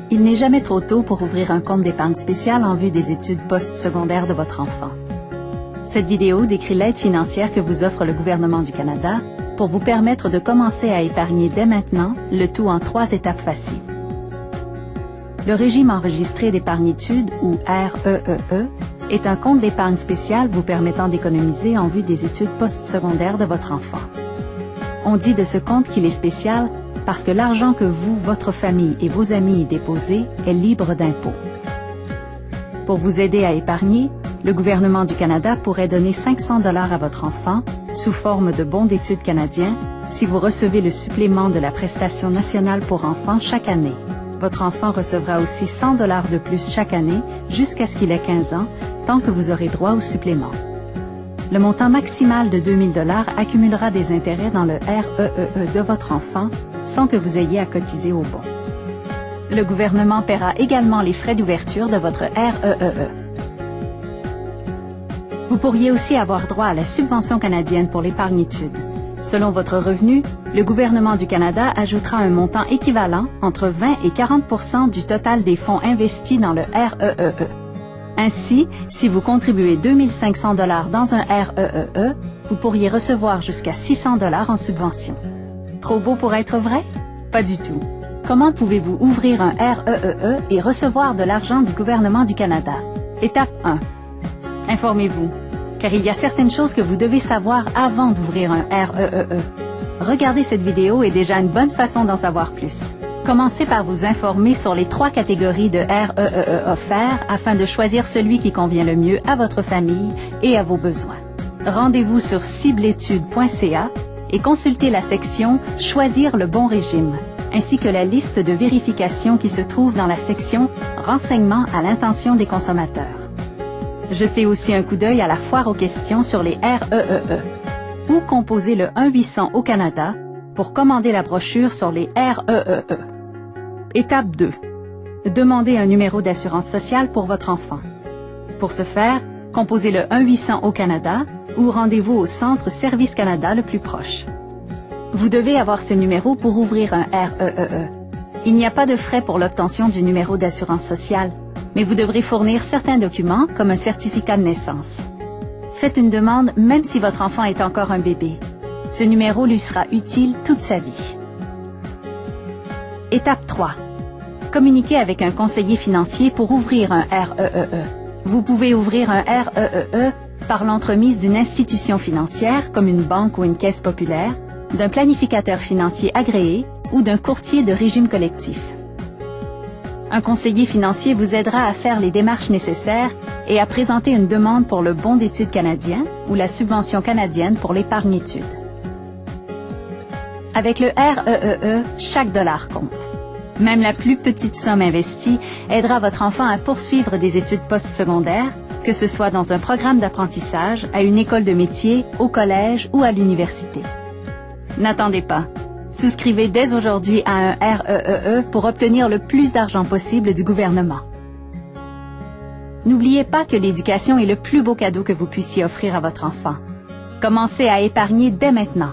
Il n'est jamais trop tôt pour ouvrir un compte d'épargne spéciale en vue des études postsecondaires de votre enfant. Cette vidéo décrit l'aide financière que vous offre le gouvernement du Canada pour vous permettre de commencer à épargner dès maintenant, le tout en 3 étapes faciles. Le régime enregistré d'épargnitude, ou REEE, est un compte d'épargne spécial vous permettant d'économiser en vue des études postsecondaires de votre enfant. On dit de ce compte qu'il est spécial parce que l'argent que vous, votre famille et vos amis y déposez est libre d'impôt. Pour vous aider à épargner, le gouvernement du Canada pourrait donner 500 $ à votre enfant sous forme de bons d'études canadiens si vous recevez le supplément de la prestation nationale pour enfants chaque année. Votre enfant recevra aussi 100 $ de plus chaque année jusqu'à ce qu'il ait 15 ans, tant que vous aurez droit au supplément. Le montant maximal de 2 000 $ accumulera des intérêts dans le REEE de votre enfant sans que vous ayez à cotiser au bon. Le gouvernement paiera également les frais d'ouverture de votre REEE. Vous pourriez aussi avoir droit à la subvention canadienne pour l'épargnitude. Selon votre revenu, le gouvernement du Canada ajoutera un montant équivalent entre 20 et 40 % du total des fonds investis dans le REEE. Ainsi, si vous contribuez 2 500 $ dans un REEE, vous pourriez recevoir jusqu'à 600 $ en subvention. Trop beau pour être vrai? Pas du tout. Comment pouvez-vous ouvrir un REEE et recevoir de l'argent du gouvernement du Canada? Étape 1. Informez-vous, car il y a certaines choses que vous devez savoir avant d'ouvrir un REEE. Regardez cette vidéo est déjà une bonne façon d'en savoir plus. Commencez par vous informer sur les 3 catégories de REEE offerts afin de choisir celui qui convient le mieux à votre famille et à vos besoins. Rendez-vous sur cibletude.ca et consultez la section « Choisir le bon régime » ainsi que la liste de vérification qui se trouve dans la section « Renseignements à l'intention des consommateurs ». Jetez aussi un coup d'œil à la foire aux questions sur les REEE ou composez le 1-800 au Canada pour commander la brochure sur les REEE. Étape 2. Demandez un numéro d'assurance sociale pour votre enfant. Pour ce faire, composez le 1-800 au Canada ou rendez-vous au centre Service Canada le plus proche. Vous devez avoir ce numéro pour ouvrir un REEE. Il n'y a pas de frais pour l'obtention du numéro d'assurance sociale, mais vous devrez fournir certains documents comme un certificat de naissance. Faites une demande même si votre enfant est encore un bébé. Ce numéro lui sera utile toute sa vie. Étape 3. Communiquez avec un conseiller financier pour ouvrir un REEE. Vous pouvez ouvrir un REEE par l'entremise d'une institution financière comme une banque ou une caisse populaire, d'un planificateur financier agréé ou d'un courtier de régime collectif. Un conseiller financier vous aidera à faire les démarches nécessaires et à présenter une demande pour le bon d'études canadien ou la subvention canadienne pour l'épargnitude. Avec le REEE, chaque dollar compte. Même la plus petite somme investie aidera votre enfant à poursuivre des études postsecondaires, que ce soit dans un programme d'apprentissage, à une école de métier, au collège ou à l'université. N'attendez pas. Souscrivez dès aujourd'hui à un REEE pour obtenir le plus d'argent possible du gouvernement. N'oubliez pas que l'éducation est le plus beau cadeau que vous puissiez offrir à votre enfant. Commencez à épargner dès maintenant.